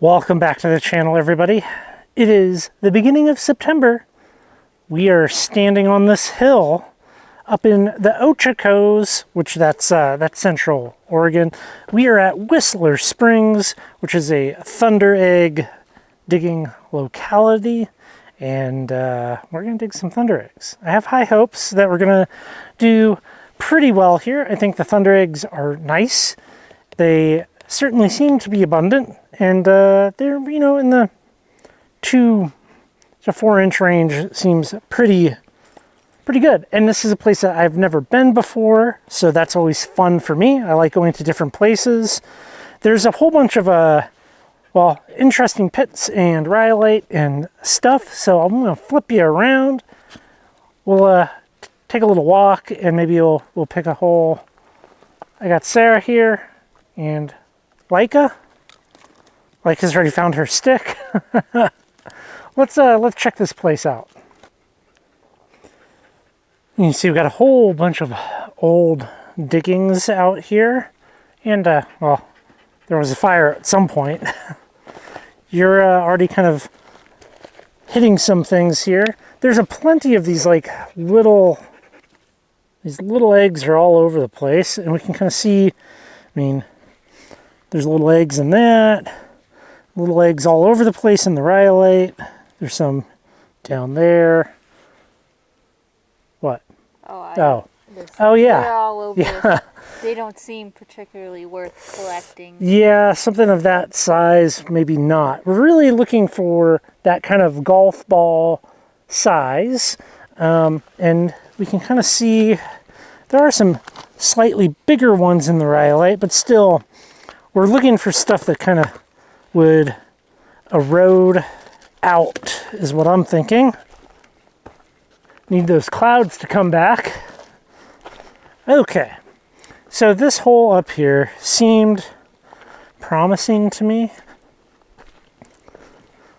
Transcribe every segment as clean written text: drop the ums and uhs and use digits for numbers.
Welcome back to the channel, everybody. It is the beginning of September. We are standing on this hill up in the Ochocos, which that's Central Oregon. We are at Whistler Springs, which is a Thunderegg digging locality, and we're going to dig some Thundereggs. I have high hopes that we're going to do pretty well here. I think the Thundereggs are nice. They certainly seem to be abundant, and they're, you know, in the 2 to 4 inch range. Seems pretty good. And this is a place that I've never been before, so that's always fun for me. I like going to different places. There's a whole bunch of well, interesting pits and rhyolite and stuff, so I'm going to flip you around. We'll take a little walk, and maybe we'll pick a hole. I got Sarah here and Laika. Laika's already found her stick. Let's check this place out. You can see we've got a whole bunch of old diggings out here, and well, there was a fire at some point. You're already kind of hitting some things here. There's a plenty of these little eggs are all over the place, and we can kind of see, I mean, there's little eggs in that, little eggs all over the place in the rhyolite. There's some down there. What? Oh, yeah. They're all over. Yeah. They don't seem particularly worth collecting. Yeah, something of that size, maybe not. We're really looking for that kind of golf ball size, and we can kind of see there are some slightly bigger ones in the rhyolite, but still, we're looking for stuff that kind of would erode out, is what I'm thinking. Need those clouds to come back. Okay, so this hole up here seemed promising to me.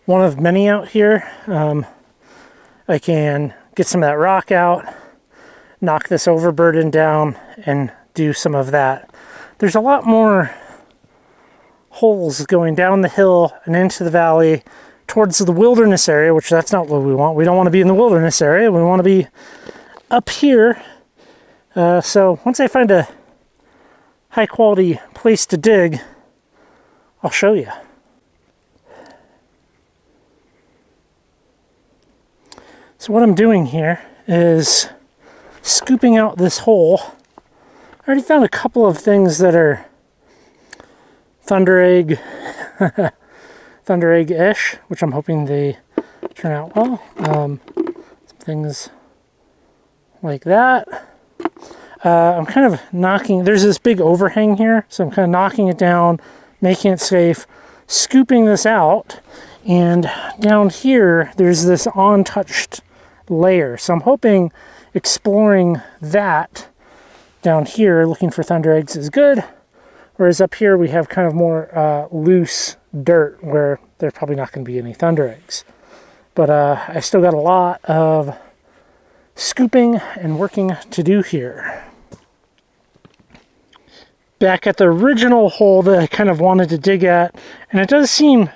One of many out here. I can get some of that rock out, knock this overburden down, and do some of that. There's a lot more holes going down the hill and into the valley towards the wilderness area, which that's not what we want. We don't want to be in the wilderness area. We want to be up here. So once I find a high quality place to dig, I'll show you. So what I'm doing here is scooping out this hole. I already found a couple of things that are Thunderegg, Thunderegg-ish, which I'm hoping they turn out well. Some things like that. I'm kind of knocking, there's this big overhang here, so I'm kind of knocking it down, making it safe, scooping this out, and down here there's this untouched layer. So I'm hoping exploring that down here, looking for Thundereggs, is good. Whereas up here we have kind of more loose dirt where there's probably not going to be any Thundereggs. But I still got a lot of scooping and working to do here. Back at the original hole that I kind of wanted to dig at, and it does seem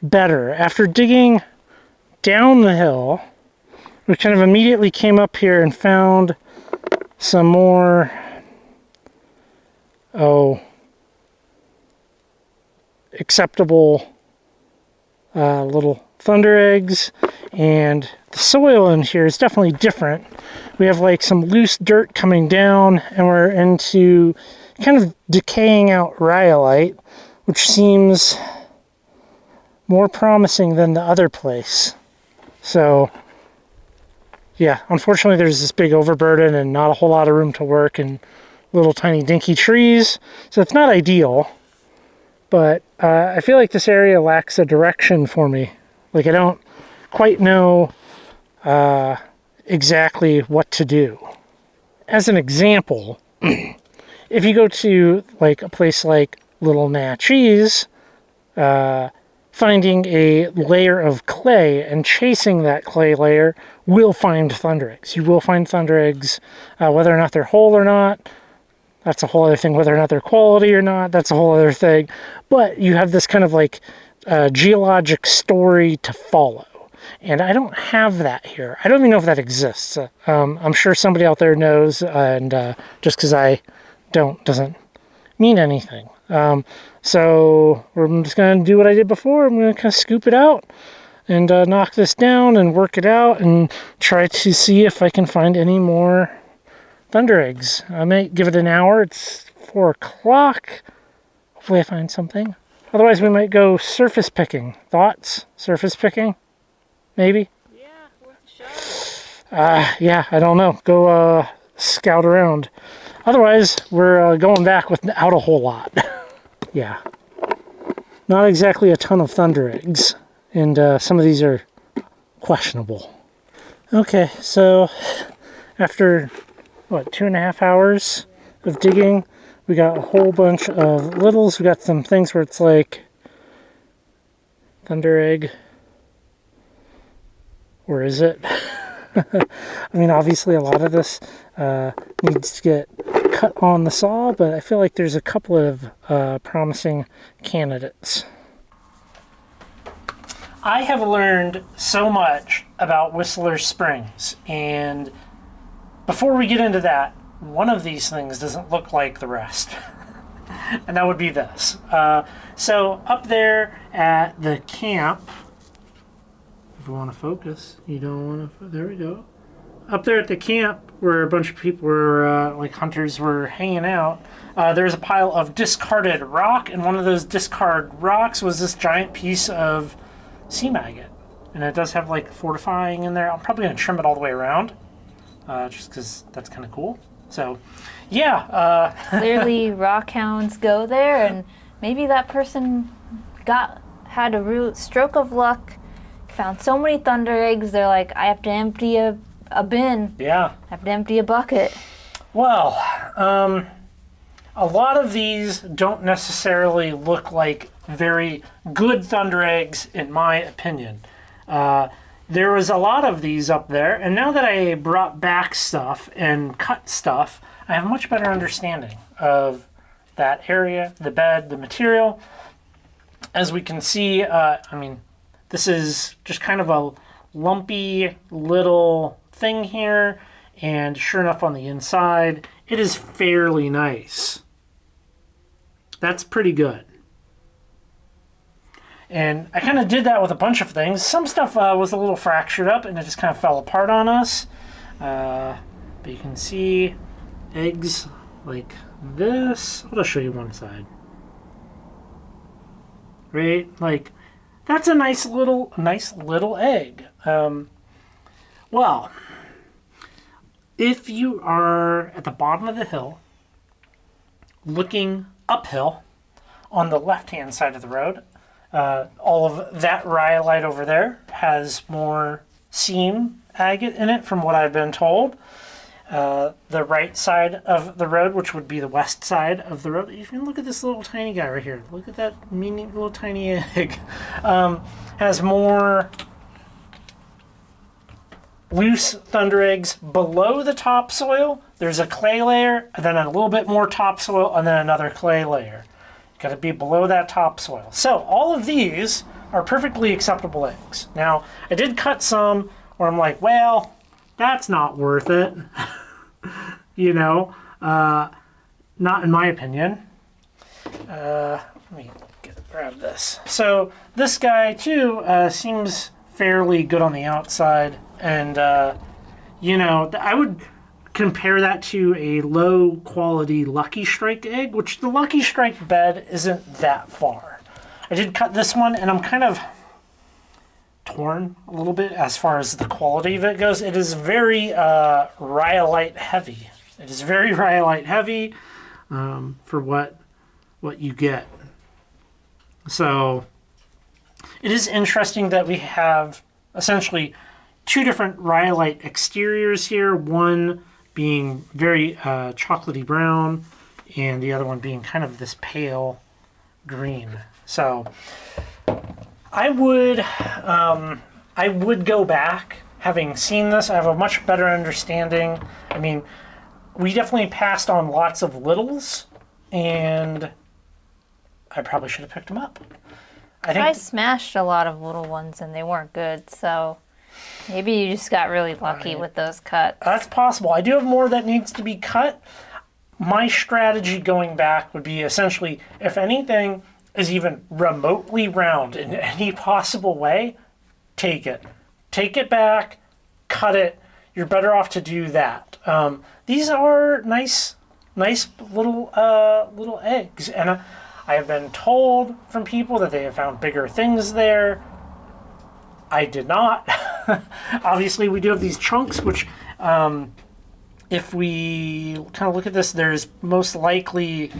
better. After digging down the hill, we kind of immediately came up here and found some more, acceptable little Thundereggs, and the soil in here is definitely different. We have like some loose dirt coming down, and we're into kind of decaying out rhyolite, which seems more promising than the other place. So yeah, unfortunately there's this big overburden and not a whole lot of room to work, and little tiny dinky trees, so it's not ideal. But I feel like this area lacks a direction for me. Like, I don't quite know exactly what to do. As an example, if you go to like a place like Little Natchez, finding a layer of clay and chasing that clay layer will find Thundereggs. You will find Thundereggs, whether or not they're whole or not. That's a whole other thing. Whether or not they're quality or not, that's a whole other thing. But you have this kind of like geologic story to follow. And I don't have that here. I don't even know if that exists. I'm sure somebody out there knows, and just because I don't doesn't mean anything. So I'm just going to do what I did before. I'm going to kind of scoop it out and knock this down and work it out and try to see if I can find any more Thundereggs. I might give it an hour. It's 4 o'clock. Hopefully I find something. Otherwise we might go surface picking. Thoughts? Surface picking? Maybe? Yeah, worth a shot. Yeah, I don't know. Go scout around. Otherwise, we're going back without a whole lot. Yeah. Not exactly a ton of Thundereggs. And some of these are questionable. Okay, so after, 2.5 hours of digging, we got a whole bunch of littles. We got some things where it's like Thunderegg. Or is it? I mean, obviously a lot of this needs to get cut on the saw, but I feel like there's a couple of promising candidates. I have learned so much about Whistler Springs, and before we get into that, one of these things doesn't look like the rest, and that would be this. So up there at the camp, if we want to focus, you don't want to, there we go. Up there at the camp where a bunch of people were, like hunters were hanging out, there's a pile of discarded rock, and one of those discarded rocks was this giant piece of sea maggot. And it does have like fortifying in there. I'm probably going to trim it all the way around, just because that's kind of cool. So, yeah. Clearly, rockhounds go there, and maybe that person had a real stroke of luck, found so many Thundereggs, they're like, I have to empty a bin. Yeah. I have to empty a bucket. Well, a lot of these don't necessarily look like very good Thundereggs, in my opinion. There was a lot of these up there, and now that I brought back stuff and cut stuff, I have a much better understanding of that area, the bed, the material. As we can see, I mean, this is just kind of a lumpy little thing here, and sure enough on the inside, it is fairly nice. That's pretty good. And I kind of did that with a bunch of things. Some stuff was a little fractured up and it just kind of fell apart on us. But you can see eggs like this. I'll just show you one side. Right? Like, that's a nice little egg. Well, if you are at the bottom of the hill, looking uphill on the left-hand side of the road, all of that rhyolite over there has more seam agate in it, from what I've been told. The right side of the road, which would be the west side of the road, even look at this little tiny guy right here. Look at that mini little tiny egg. Has more loose Thundereggs below the topsoil. There's a clay layer, and then a little bit more topsoil, and then another clay layer. Got to be below that topsoil. So all of these are perfectly acceptable eggs. Now, I did cut some where I'm like, well, that's not worth it. You know, not in my opinion. Let me grab this. So this guy too seems fairly good on the outside, and you know, I would compare that to a low quality Lucky Strike egg, which the Lucky Strike bed isn't that far. I did cut this one, and I'm kind of torn a little bit as far as the quality of it goes. It is very rhyolite heavy. It is very rhyolite heavy for what you get. So it is interesting that we have essentially two different rhyolite exteriors here, one being very chocolatey brown and the other one being kind of this pale green. So I would go back, having seen this. I have a much better understanding. I mean, we definitely passed on lots of littles, and I probably should have picked them up. I smashed a lot of little ones and they weren't good, so maybe you just got really lucky with those cuts. That's possible. I do have more that needs to be cut. My strategy going back would be essentially, if anything is even remotely round in any possible way, take it. Take it back, cut it. You're better off to do that. These are nice little eggs, and I have been told from people that they have found bigger things there. I did not. Obviously, we do have these chunks, which, if we kind of look at this, there's most likely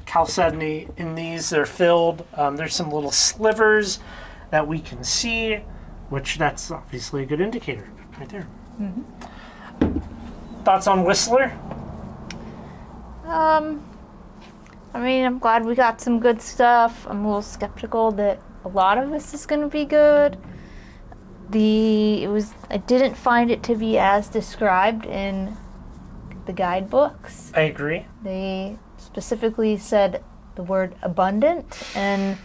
chalcedony in these. They're filled. There's some little slivers that we can see, which that's obviously a good indicator right there. Mm-hmm. Thoughts on Whistler? I mean, I'm glad we got some good stuff. I'm a little skeptical that a lot of this is going to be good. I didn't find it to be as described in the guidebooks. I agree. They specifically said the word abundant, and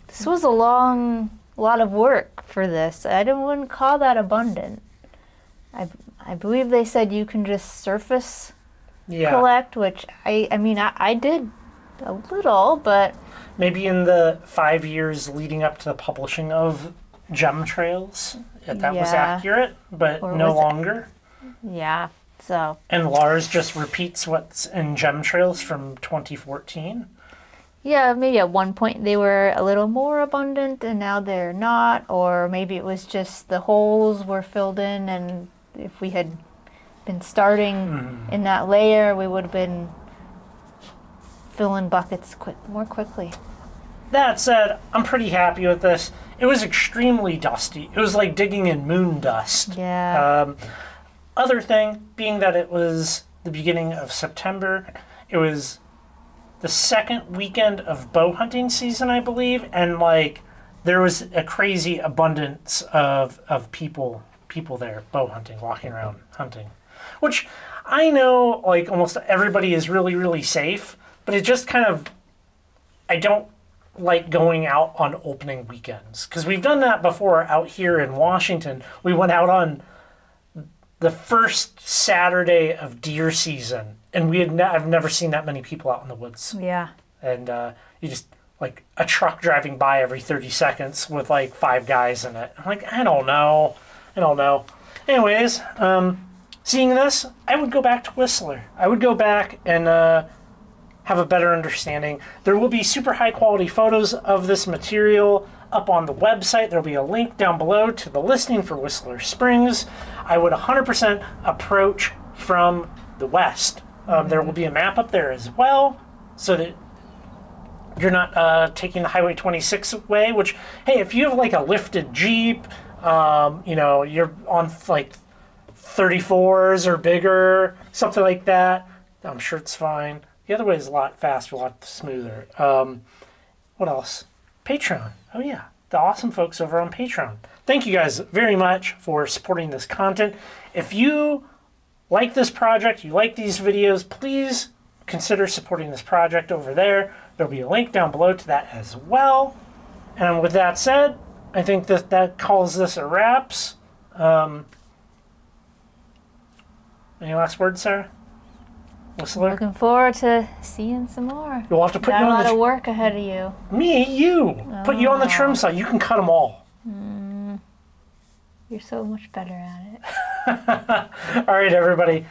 this was a lot of work for this. Wouldn't call that abundant. I believe they said you can just surface collect, which I did a little, but maybe in the 5 years leading up to the publishing of Gem Trails, that was accurate, but no longer. Yeah, so. And Lars just repeats what's in Gem Trails from 2014. Yeah, maybe at one point they were a little more abundant and now they're not, or maybe it was just the holes were filled in, and if we had been starting in that layer, we would have been filling buckets more quickly. That said, I'm pretty happy with this. It was extremely dusty. It was like digging in moon dust. Yeah. Other thing being that it was the beginning of September, it was the second weekend of bow hunting season, I believe, and like there was a crazy abundance of people there bow hunting, walking around hunting, which I know like almost everybody is really, really safe, but it just kind of, I don't like going out on opening weekends, because we've done that before out here in Washington. We went out on the first Saturday of deer season, and I've never seen that many people out in the woods. Yeah. And you just, like, a truck driving by every 30 seconds with, like, 5 guys in it. I'm like, I don't know. Anyways, seeing this, I would go back to Whistler. I would go back and have a better understanding. There will be super high quality photos of this material up on the website. There'll be a link down below to the listing for Whistler Springs. I would 100% approach from the west. There will be a map up there as well, so that you're not taking the Highway 26 way, which, hey, if you have like a lifted Jeep, you're on like 34s or bigger, something like that, I'm sure it's fine. The other way is a lot faster, a lot smoother. What else? Patreon. Oh yeah, the awesome folks over on Patreon. Thank you guys very much for supporting this content. If you like this project, you like these videos, please consider supporting this project over there. There'll be a link down below to that as well. And with that said, I think that calls this a wraps. Any last words, Sarah? Whistler? Looking forward to seeing some more. You'll have to put Got you on a lot of work ahead of you. You. Put you on the trim side. You can cut them all. You're so much better at it. All right, everybody.